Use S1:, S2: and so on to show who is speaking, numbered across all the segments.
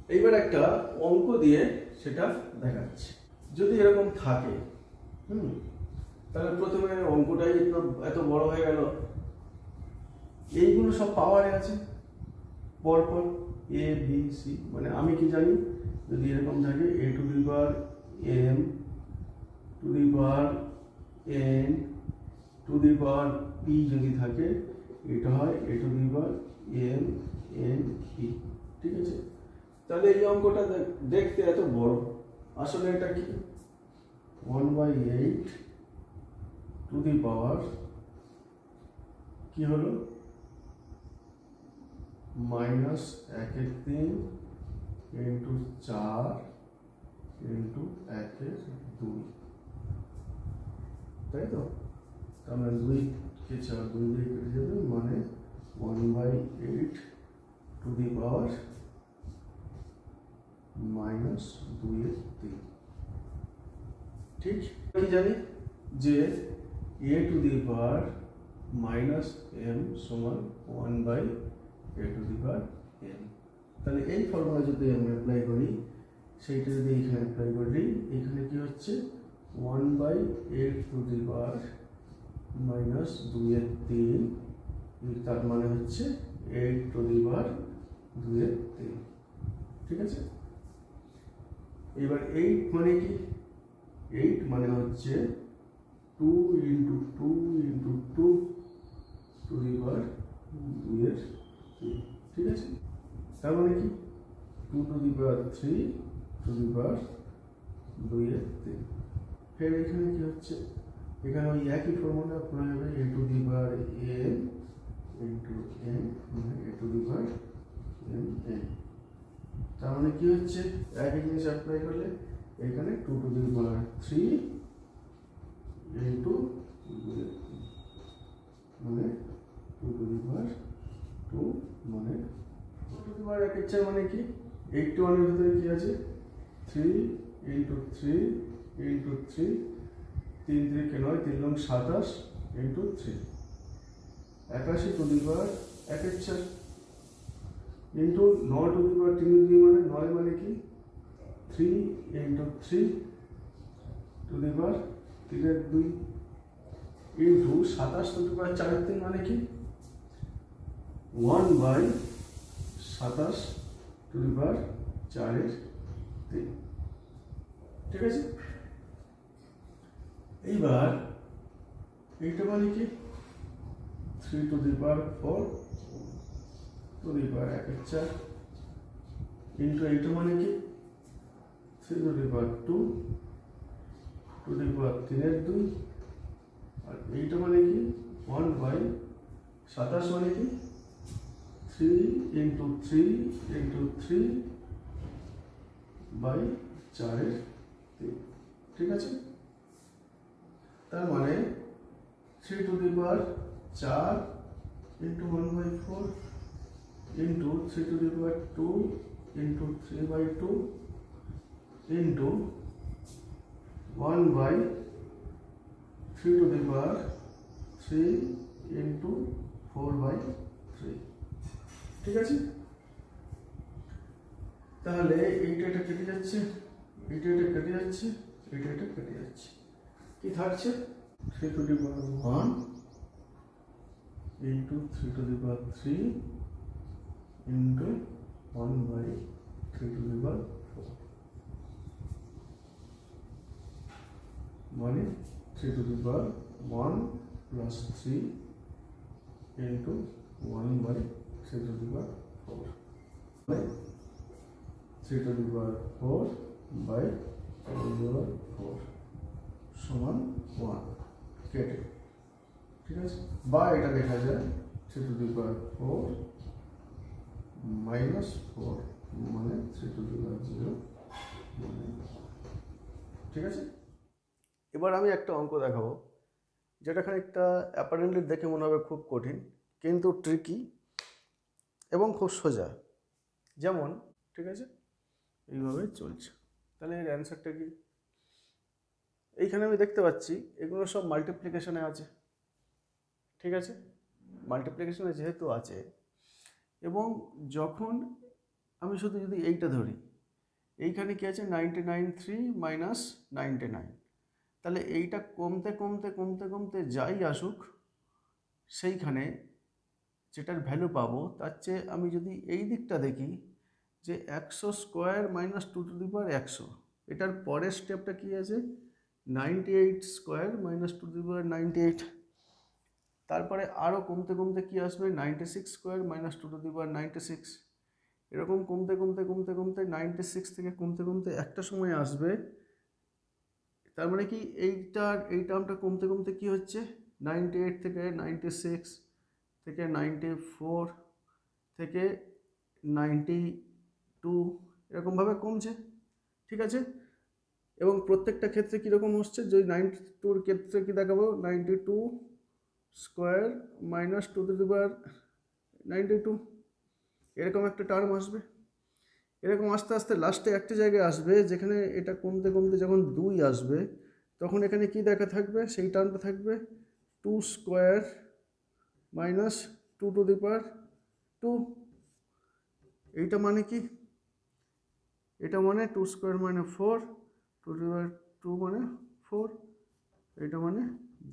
S1: এইবার একটা অঙ্ক দিয়ে সেটা দেখাচ্ছি। যদি এরকম থাকে তাহলে প্রথমে অঙ্কটাই এত বড় হয়ে গেল। এইগুলো সব পাওয়ারে আছে পরপর, এ বি সি, মানে আমি কি জানি, যদি এরকম থাকে A to the power M to the power N to the power P যদি থাকে, এটা হয় A to the power M N P. ঠিক আছে, তাহলে এই অঙ্কটা দেখতে এত বড়, আসলে এটা কি 1/8 টু দি পাওয়ার কি হলো -1/3 ইন্টু 4 ইন্টু 1/2, তাই তো? তার মানে 2 কে 4 2 দিয়ে কেটে যাবে, মানে 1/8 টু দি পাওয়ার -2/3। ঠিক, কি জানি যে a two the power -m সমান 1/a two the power m। তাহলে এই ফর্মুলা যদি আমি অ্যাপ্লাই করি, সেইটা যদি এখানে অ্যাপ্লাই করি, এখানে কি হচ্ছে 1/8 টু দি পাওয়ার -2/3, তার মানে হচ্ছে 8 টু দি পাওয়ার 2/3। ঠিক আছে, এবার 8 মানে কি? 8 মানে হচ্ছে 2 ইন্টু 2 ইন্টু 2 টু দি পাওয়ার 2/3। ঠিক আছে, তার মানে কি 2 two the power 3 to the পাওয়ার 2/3। ফের এখানে কি হচ্ছে, এখানে ওই একই ফর্মুলা প্রয়োগ হবে, A to the power N into N, মানে A to the power N N. তার মানে কি হচ্ছে, একই জিনিস অ্যাপ্লাই করলে এখানে 2 টু দি পাওয়ার 3 ইন্টু 2/3, মানে 2 টু দি পাওয়ার 2, মানে 2 টু দি পাওয়ার 1/4, মানে কি 81 এর ভিতরে কি আছে 3 into 3 into 3, 3 3 9 3 9 27 into 3, 81 to the power 1/4 into 9 to the power 3 মানে 9, মানে কি 3 into 3 to the power 3/2 into 27 to the power 4/3, মানে কি 1/27 টু দি পাওয়ার 4/3। ঠিক আছে, এইবার এইটা মানে কি 3 to the power 4 two the power 1/4 into এইটা মানে কি 3 to the power 2 two the power 3/2, আর এইটা মানে কি 1/27, মানে কি 3 ইন্টু 3 ইন্টু 3 বাই 4/3। ঠিক আছে, তার মানে 3 to the power 4 into 1/4 into 3 to the power 2 into 3/2 into 1/3 to the power 3 into 4/3। ঠিক আছে, তাহলে এইটা কেটে যাচ্ছে, এইটা কেটে যাচ্ছে, এইটা কেটে যাচ্ছে, কি থাকছে 3 to the power 1 into 3 to the power 3 into 1/3 to the power 4, মানে 3 to the power 1 plus 3 into 1/3 to the power 4, মানে 3 to the power 4 by 3 to the power 4 সমান 1 কেটে। ঠিক আছে, বা এটা দেখা যায় 3 টু দি পাওয়ার 4 মাইনাস 4, মানে 3 টু দি পাওয়ার 0, মানে। ঠিক আছে, এবার আমি একটা অঙ্ক দেখাবো, যেটা খানিকটা অ্যাপারেন্টলি দেখে মনে হবে খুব কঠিন, কিন্তু ট্রিকি এবং খুব সোজা। যেমন, ঠিক আছে, এইভাবে চলছে। তাহলে এর অ্যান্সারটা কি? এইখানে আমি দেখতে পাচ্ছি এগুলো সব মাল্টিপ্লিকেশনে আছে। ঠিক আছে, মাল্টিপ্লিকেশনে যেহেতু আছে, এবং যখন আমি শুধু যদি এইটা ধরি, এইখানে কি আছে 99 মাইনাস 99, তাহলে এইটা কমতে কমতে কমতে কমতে যাই আসুক সেইখানে যেটার ভ্যালু পাবো তার চেয়ে আমি যদি এই দিকটা দেখি যে 100 স্কোয়ার মাইনাস 2^100, এটার পরের স্টেপটা কি আছে 98 স্কোয়ার মাইনাস 2^98, তারপরে আরও কমতে কমতে কি আসবে 96 স্কোয়ার মাইনাস 2^96, এরকম কমতে কমতে কমতে কমতে 96 থেকে কমতে কমতে একটা সময় আসবে, তার মানে কি এই টার্মটা কমতে কমতে কি হচ্ছে 98 থেকে 96 থেকে 94 থেকে 92 এরকমভাবে কমছে, ঠিক আছে। এবং প্রত্যেকটা ক্ষেত্রে কীরকম হচ্ছে, যে 92-র ক্ষেত্রে কী দেখাবো 92 স্কোয়ার মাইনাস 2^92, এরকম একটা টার্ম আসবে। এরকম আস্তে আস্তে লাস্টে একটা জায়গায় আসবে যেখানে এটা কমতে কমতে যখন 2 আসবে তখন এখানে কি দেখা থাকবে, সেই টার্মটা থাকবে 2 স্কোয়ার মাইনাস 2^2, এইটা মানে কি, এটা মানে 2 স্কোয়ার মানে 4, 2^2 মানে 4, এটা মানে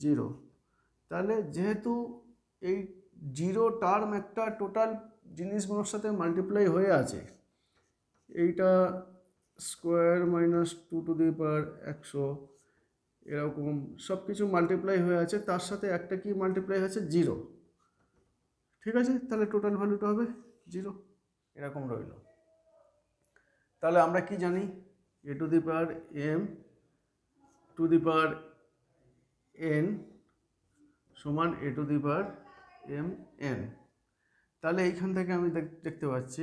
S1: 0। তাহলে যেহেতু এই 0 টার্ম একটা টোটাল জিনিসগুলোর সাথে মাল্টিপ্লাই হয়ে আছে, এইটা স্কোয়ার মাইনাস 2^100 এরকম সব কিছু মাল্টিপ্লাই হয়ে আছে, তার সাথে একটা কি মাল্টিপ্লাই হয়েছে 0, ঠিক আছে। তাহলে টোটাল ভ্যালুটা হবে 0, এরকম রইল। তাহলে আমরা কি জানি a^m সমান a^mn, তাহলে এইখান থেকে আমি দেখতে পাচ্ছি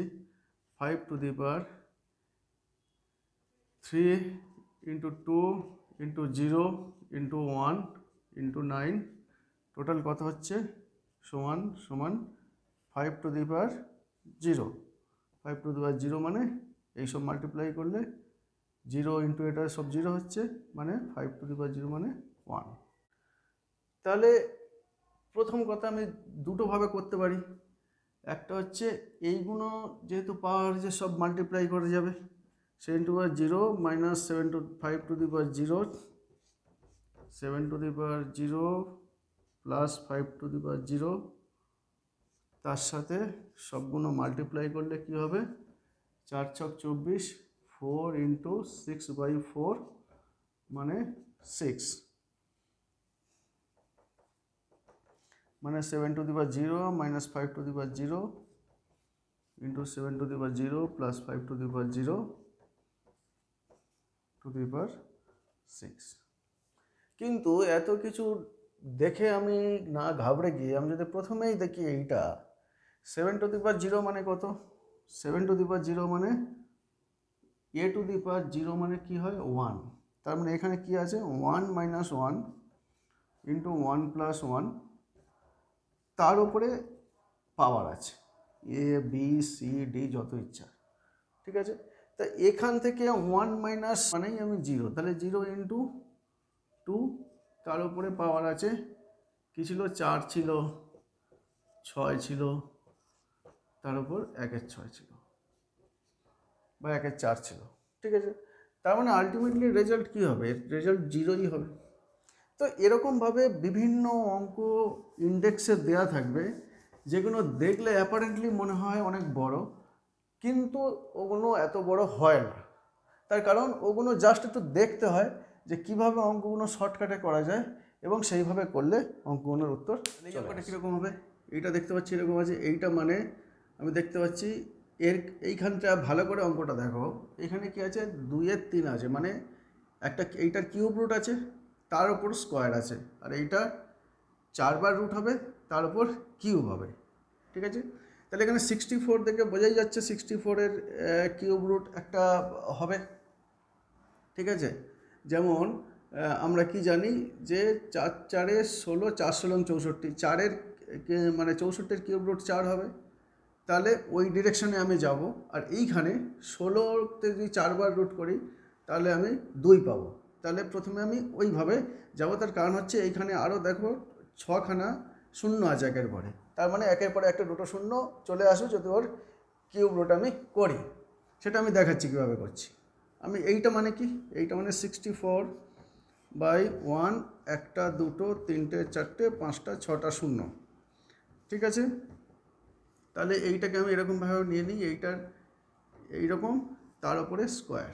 S1: 5^3 × 2 × 0 × 1 × 9 টোটাল কত হচ্ছে সমান 5^0। 5^0 মানে এইসব মাল্টিপ্লাই করলে 0 × এটা সব 0 হচ্ছে, মানে 5^0 মানে 1। তাহলে প্রথম কথা আমি দুটোভাবে করতে পারি, একটা হচ্ছে এইগুলো যেহেতু পাওয়ার যে সব মাল্টিপ্লাই করে যাবে 7^0 মাইনাস 5^0 7^0 প্লাস 5^0, তার সাথে সবগুলো মাল্টিপ্লাই করলে কি হবে 4 × 6 = 24, 4 × 6/4 মানে 6, মানে 7^0 মাইনাস 5^0 × 7^0 প্লাস 5^0 6। কিন্তু এত কিছু দেখে আমি না ঘাবড়ে গিয়ে আমি যদি প্রথমেই দেখি এইটা 7^0 মানে কত, 7^0 মানে a^0 মানে কি হয় 1, তার মানে এখানে কি আছে 1 - 1 × 1 + 1, তার উপরে পাওয়ার আছে a b c d যত ইচ্ছা, ঠিক আছে। তা এখান থেকে 1 মাইনাস মানেই আমি 0, তাহলে 0 × 2, তার উপরে পাওয়ার আছে কি ছিল 4 ছিল, 6 ছিল, তার উপর 1/6 ছিল বা 1/4 ছিল, ঠিক আছে। তার মানে আলটিমেটলি রেজাল্ট কী হবে, রেজাল্ট 0ই হবে। তো এরকমভাবে বিভিন্ন অঙ্ক ইন্ডেক্সে দেয়া থাকবে যেগুলো দেখলে অ্যাপারেন্টলি মনে হয় অনেক বড়, কিন্তু ওগুলো এত বড় হয় না। তার কারণ ওগুলো জাস্ট একটু দেখতে হয় যে কিভাবে অঙ্কগুলো শর্টকাটে করা যায়, এবং সেইভাবে করলে অঙ্কগুলোর উত্তর। এই অঙ্কটা কীরকম হবে, এইটা দেখতে পাচ্ছি এরকম আছে, এইটা মানে আমি দেখতে পাচ্ছি এইখানটা ভালো করে অঙ্কটা দেখো, এখানে কি আছে 2/3 আছে, মানে একটা এইটার কিউব রুট আছে, তার উপর স্কোয়ার আছে, আর এইটা 4 বার রুট হবে, তার উপর কিউব হবে, ঠিক আছে। তাহলে এখানে 64 থেকে বোঝাই যাচ্ছে 64-এর কিউব রুট একটা হবে, ঠিক আছে। যেমন আমরা কি জানি যে 4 × 4 = 16, 4 × 16 = 64, 4-এর মানে 64-এর কিউব রুট 4 হবে, তাহলে ওই ডিরেকশনে আমি যাব। আর এইখানে 16-তে যদি 4 বার রুট করি তাহলে আমি 2 পাবো, তাহলে প্রথমে আমি ওইভাবে যাব। তার কারণ হচ্ছে এইখানে আরও দেখো 6খানা শূন্য আছে একের পরে, তার মানে একের পরে একটা দুটো শূন্য চলে আসবে যদি ওর কিউব রুট আমি করি, সেটা আমি দেখাচ্ছি কীভাবে করছি। আমি এইটা মানে কি, এইটা মানে 64/1, একটা দুটো তিনটে চারটে পাঁচটা ছটা শূন্য, ঠিক আছে। তাহলে এইটাকে আমি এরকমভাবে নিয়ে নিই, এইটার এইরকম, তার উপরে স্কোয়ার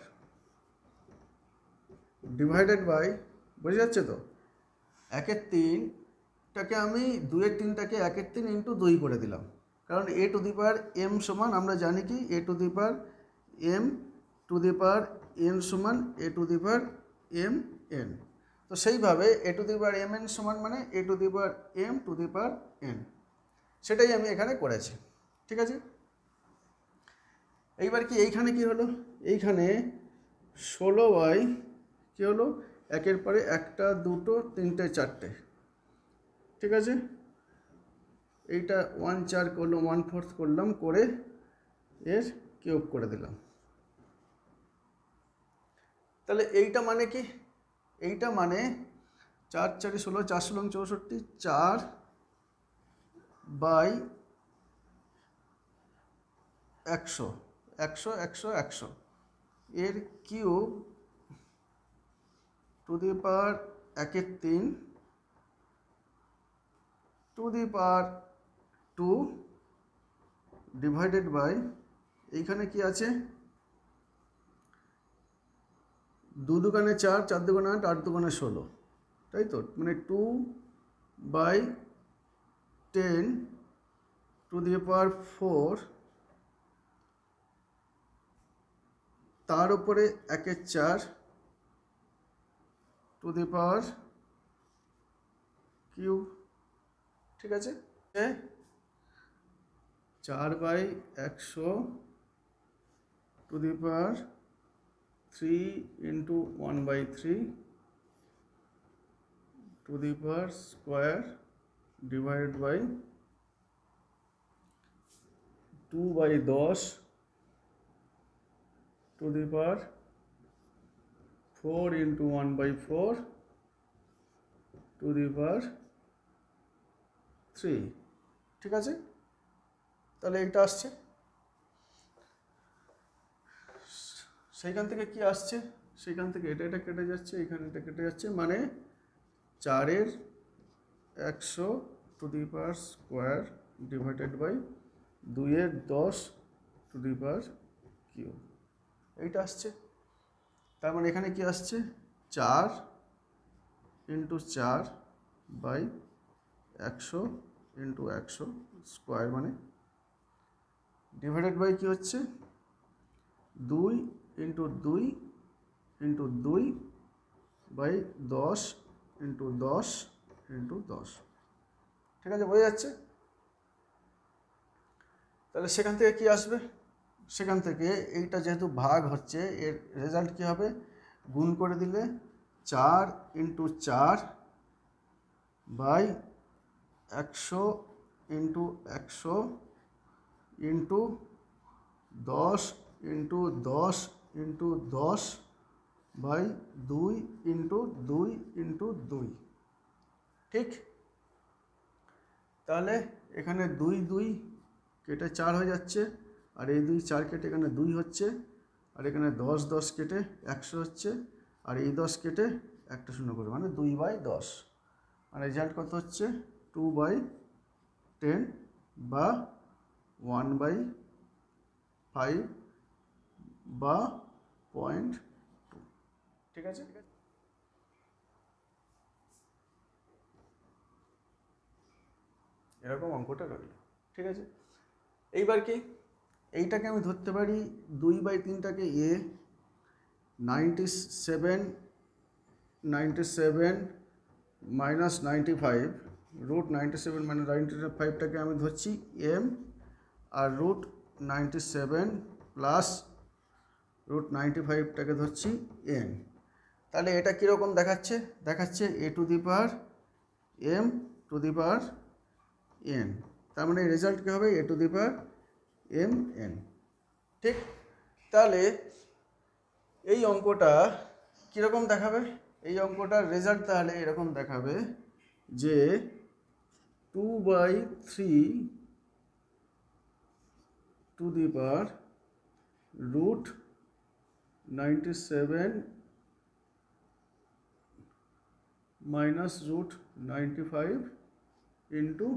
S1: ডিভাইডেড বাই, বুঝে যাচ্ছে তো, 1/3টাকে আমি 2/3টাকে 1/3 ইন্টু 2 করে দিলাম, কারণ এ টু দি পাওয়ার এম সমান আমরা জানি কি A to the power M to the power N সমান A to the power M N. তো সেইভাবে A to the power M N সমান মানে A to the power M to the power N, সেটাই আমি এখানে করেছি, ঠিক আছে। এইবার কি এইখানে কি হলো, এইখানে 16 কি হলো, একের পরে একটা দুটো তিনটে চারটে, ঠিক আছে। এইটা 1/4 করলাম, 1/4 করলাম, করে এর কিউব করে দিলাম। তাহলে এইটা মানে কি, এইটা মানে 4 4 16, 4 16 64, 4/100, 100 100 100 এর cube to the power 1/3 to the power 2 divided by, এইখানে কি আছে 2 দুগুণে 4, 4 দুগুণে 8, 8 দুগুণে 16, তাই তো, মানে 2/10 টু দি পাওয়ার 4, তার উপরে 1/4 টু দি পাওয়ার কিউব, ঠিক আছে। 4/100 to the power 3 into 1/3 to the power square divided by 2/10 to the power 4 into 1/4 to the power 3, ঠিক আছে। তাহলে এইটা আসছে, সেইখান থেকে কি আসছে, সেইখান থেকে এটা এটা কেটে যাচ্ছে, এখানে এটা কেটে যাচ্ছে, মানে 4/100 to the power square divided by 2/10 to the power cube, এইটা আসছে। তার মানে এখানে কি আসছে 4 ইন্টু 4/100 ইন্টু 100 স্কোয়ার, মানে ডিভাইডেড বাই কি হচ্ছে 2 ইন্টু 2 ইন্টু 2/10 ইন্টু 10 ইন্টু 10, ঠিক আছে, বোঝা যাচ্ছে। তাহলে সেখান থেকে কি আসবে, সেখান থেকে এইটা যেহেতু ভাগ হচ্ছে, এর রেজাল্ট কী হবে, গুণ করে দিলে 4 into 4/100 into 100 into 10 into 10 into 10/2 into 2 into 2, ঠিক। তাহলে এখানে 2 2 কেটে 4 হয়ে যাচ্ছে, আর এই 2 4 কেটে এখানে 2 হচ্ছে, আর এখানে 10 10 কেটে 100 হচ্ছে, আর এই 10 কেটে একটা শূন্য করে, মানে 2/10, আর রেজাল্ট কত হচ্ছে 2/10 বা 1/5 বা 0.2, ঠিক আছে। এরকম অঙ্কটা রইল, ঠিক আছে। এইবার কি, এইটাকে আমি ধরতে পারি 2/3টাকে এ, 97 মাইনাস 95, রুট 97 মাইনাস 95টাকে আমি ধরছি এম, আর রুট 97 প্লাস রুট 95টাকে ধরছি এন। তাহলে এটা কীরকম দেখাচ্ছে, দেখাচ্ছে A to the power M to the power N, তার মানে রেজাল্ট কী হবে A to the power M N, ঠিক। তাহলে এই অঙ্কটা কীরকম দেখাবে, এই অঙ্কটার রেজাল্ট তাহলে এরকম দেখাবে যে 2/3 to the power root 97 minus root 95 into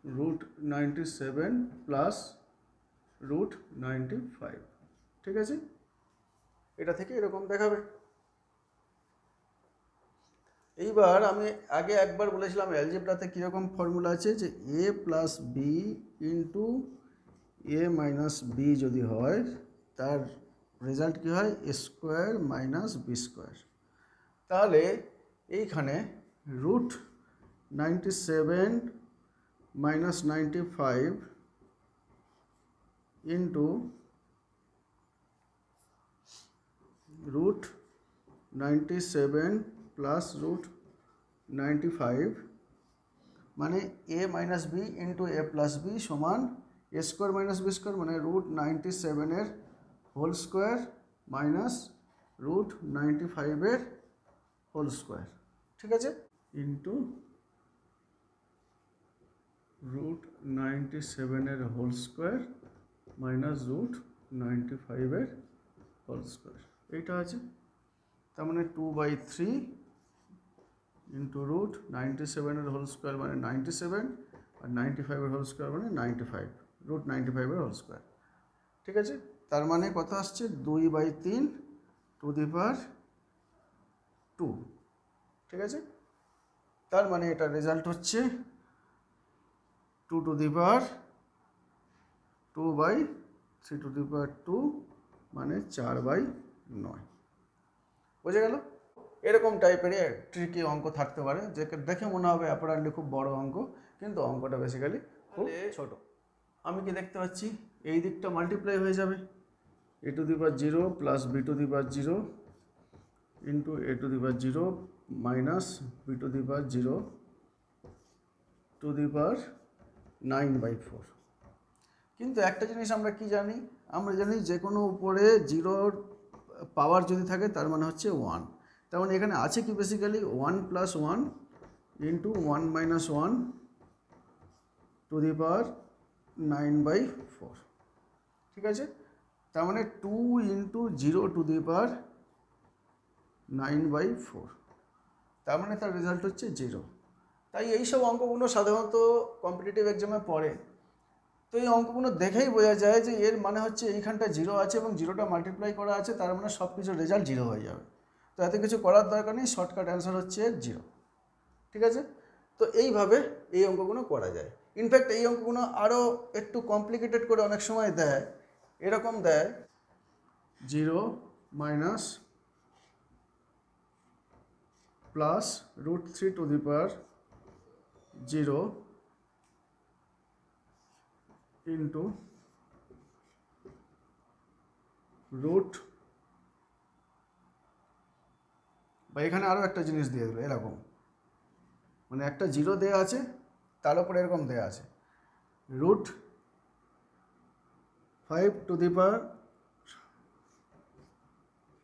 S1: root 97 plus root 95। ঠিক আছে, এটা থেকে এরকম দেখাবে। এইবার আমি আগে একবার বলেছিলাম অ্যালজেব্রাতে কীরকম ফর্মুলা আছে, যে a plus b into a minus b যদি হয় তার রেজাল্ট কী হয়, a square minus b square. তাহলে এইখানে root 97 minus 95 into root 97 plus root 95 মানে a minus b into a plus b সমান a square minus b square, মানে root 97 whole square minus root 95 whole square. ঠিক আছে, into root 97 whole square minus root 95 whole square. এইটা আছে, তার মানে 2/3 into root 97 whole square মানে 97 আর 95 whole square মানে 95, রুট 95 হোল স্কোয়ার। ঠিক আছে, তার মানে কত আসছে, 2/3 টু দি পাওয়ার 2। ঠিক আছে, তার মানে এটা রেজাল্ট হচ্ছে 2 two the power 2/3 to the power 2 মানে 4/9। বুঝে গেল? এরকম টাইপের ট্রিকি অঙ্ক থাকতে পারে, যে দেখে মনে হবে অ্যাপারেন্টলি খুব বড় অঙ্ক, কিন্তু অঙ্কটা বেসিক্যালি খুব ছোট। আমি কি দেখতে পাচ্ছি, এই দিকটা মাল্টিপ্লাই হয়ে যাবে, A to the power 0 plus B to the power 0 into A to the power 0 minus B to the power 0 to the power 9/4। কিন্তু একটা জিনিস আমরা কি জানি, আমরা জানি যে কোনো উপরে 0 পাওয়ার যদি থাকে তার মানে হচ্ছে 1। তার মানে এখানে আছে কি basically 1 + 1 into 1 - 1 two the power 9/4। ঠিক আছে, তার মানে 2 ইন্টু 0 টু দি পাওয়ার 9/4, তার মানে তার রেজাল্ট হচ্ছে 0। তাই এইসব অঙ্কগুলো সাধারণত কম্পিটিটিভ এক্সামে পড়ে। তো এই অঙ্কগুলো দেখেই বোঝা যায় যে এর মানে হচ্ছে এইখানটা 0 আছে এবং 0টা মাল্টিপ্লাই করা আছে, তার মানে সব কিছুর রেজাল্ট 0 হয়ে যাবে। তো এত কিছু করার দরকার নেই, শর্টকাট অ্যান্সার হচ্ছে 0। ঠিক আছে, তো এইভাবে এই অঙ্কগুলো করা যায়। ইনফ্যাক্ট এই অঙ্কগুলো আরও একটু কমপ্লিকেটেড করে অনেক সময় দেয়, এরকম দেয় 0 minus plus √3 to the power 0 into root, বা এখানে আরও একটা জিনিস দিয়ে দিল এরকম, মানে একটা 0 দেওয়া আছে তার উপরে এরকম দেওয়া আছে √5 to the power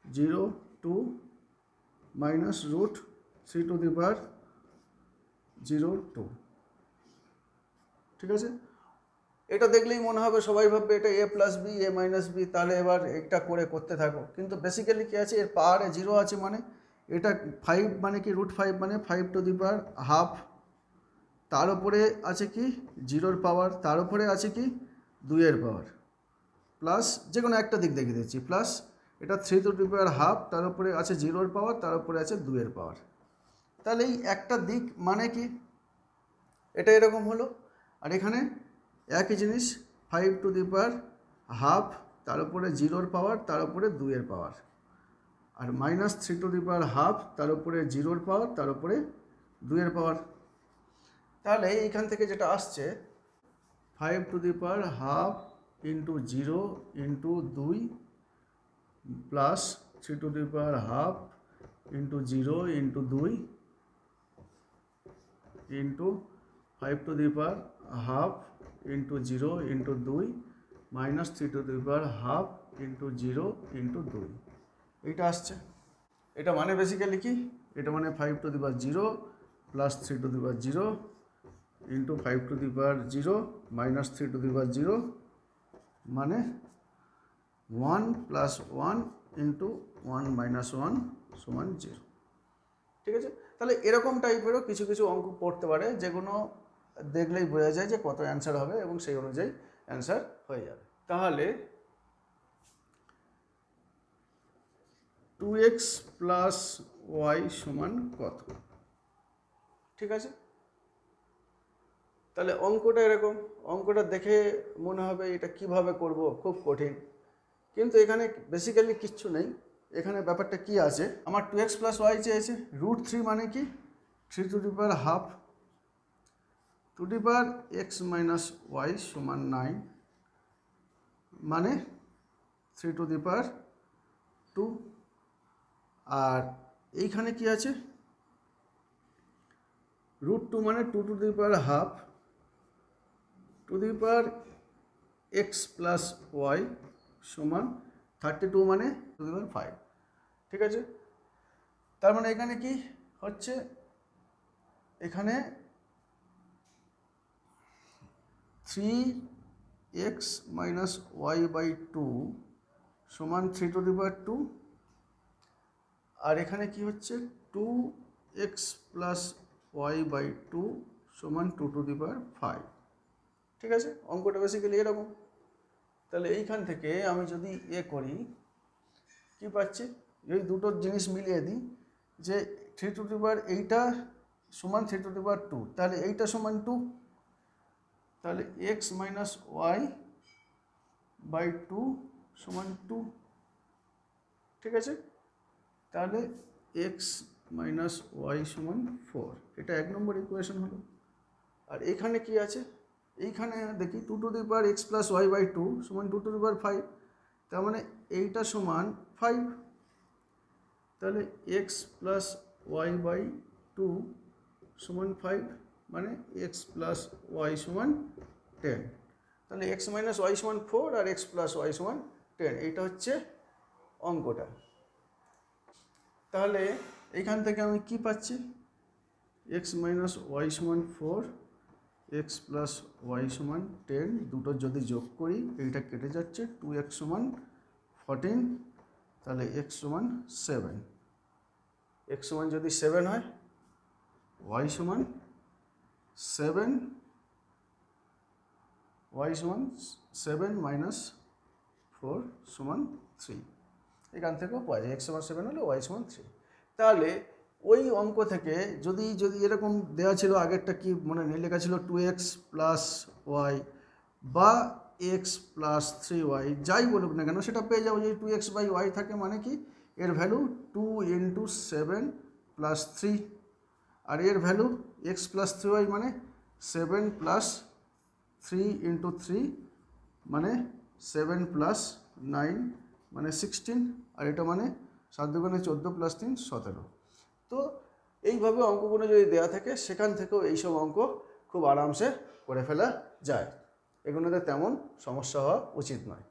S1: 0 2 minus √3 to the power 0 2। ঠিক আছে, এটা দেখলেই মনে হবে, সবাই ভাববে এটা a plus b a minus b, তাহলে এবার এটা করতে থাকো। কিন্তু বেসিক্যালি কী আছে, এর পাওয়ারে 0 আছে, মানে এটা 5 মানে কি √5 মানে 5 টু দি পাওয়ার হাফ, তার উপরে আছে কি 0-এর পাওয়ার, তার উপরে আছে কি 2-এর পাওয়ার, প্লাস যে কোনো একটা দিক দেখিয়ে দিচ্ছি, প্লাস এটা 3 টু দি পাওয়ার হাফ, তার উপরে আছে 0-এর পাওয়ার, তার উপরে আছে 2-এর পাওয়ার। তাহলে এই একটা দিক মানে কি, এটা এরকম হলো। আর এখানে একই জিনিস 5 টু দি পাওয়ার হাফ, তার উপরে 0-এর পাওয়ার, তার উপরে 2-এর পাওয়ার, আর -3 টু দি পাওয়ার হাফ, তার উপরে 0-এর পাওয়ার, তার উপরে 2-এর পাওয়ার। তাহলে এইখান থেকে যেটা আসছে 5 to the power half into 0 into 2 plus 3 to the power half into 0 into 2 into 5 to the power half into 0 into 2 -3 to the power half into 0 into 2, এইটা আসছে। এটা মানে বেসিক্যালি কি, এটা মানে 5 to the power 0 plus 3 to the power 0 into 5 to the power 0 -3 to the power 0 মানে 1 + 1 × 1 - 1 = 0। ঠিক আছে, তাহলে এরকম টাইপেরও কিছু কিছু অঙ্ক পড়তে পারে যেগুলো দেখলেই বোঝা যায় যে কত অ্যান্সার হবে এবং সেই অনুযায়ী অ্যান্সার হয়ে যাবে। তাহলে 2x + y = কত? ঠিক আছে, তাহলে অঙ্কটা এরকম, অঙ্কটা দেখে মনে হবে এটা কিভাবে করব, খুব কঠিন, কিন্তু এখানে বেসিক্যালি কিচ্ছু নেই। এখানে ব্যাপারটা কি আছে, আমার 2x + y চেয়েছে, √3 মানে কি 3^12 2x - y = 9 মানে 3^2। আর এইখানে কি আছে, √2 মানে 2^12 2x + y = 32 মানে 5। ঠিক আছে, তার মানে এখানে কি হচ্ছে, এখানে 3x - y/2 = 3^2, আর এখানে কি হচ্ছে 2x + y/2 = 2^5। ঠিক আছে, অঙ্কটা বেসিক্যালি এরকম। তাহলে এইখান থেকে আমি যদি করি, কি পাচ্ছি, এই দুটো জিনিস মিলিয়ে দিই যে 3^8 এইটা সমান 3^2, তাহলে এইটা সমান 2, তাহলে x - y/2 = 2। ঠিক আছে, তাহলে x - y = 4, এটা 1 নম্বর ইকুয়েশন হলো। আর এখানে কি আছে, এইখানে দেখি 2x + y/2 = 2^5, তার মানে এইটা সমান 5, তাহলে x + y/2 = 5 মানে x + y = 10, তাহলে x - y = 4 আর x + y = 10, এইটা হচ্ছে অঙ্কটা। তাহলে এইখান থেকে আমি কি পাচ্ছি, x - y = 4, x + y = 10, দুটো যদি যোগ করি এইটা কেটে যাচ্ছে, 2x = 14, তাহলে x = 7, x যদি 7 হয়, y = 7, y = 7 - 4 = 3। এখান থেকেও পাওয়া যায় x = 7 হলে y = 3। তাহলে ওই অঙ্ক থেকে যদি এরকম দেওয়া ছিল, আগেরটা কি মনে নেই, লেখা ছিল 2x + y বা x + 3y, যাই বলুক না কেন সেটা পেয়ে যাবো। যে 2x/y থাকে মানে কি, এর ভ্যালু 2 × 7 + 3, আর এর ভ্যালু x + 3y মানে 7 + 3 × 3 মানে 7 + 9 মানে 16, আর এটা মানে 7 × 14 + 3 17। তো এইভাবে অঙ্কগুলো যদি দেওয়া থাকে, সেখান থেকেও এইসব অঙ্ক খুব আরামসে করে ফেলা যায়, এগুলোতে তেমন সমস্যা হওয়া উচিত নয়।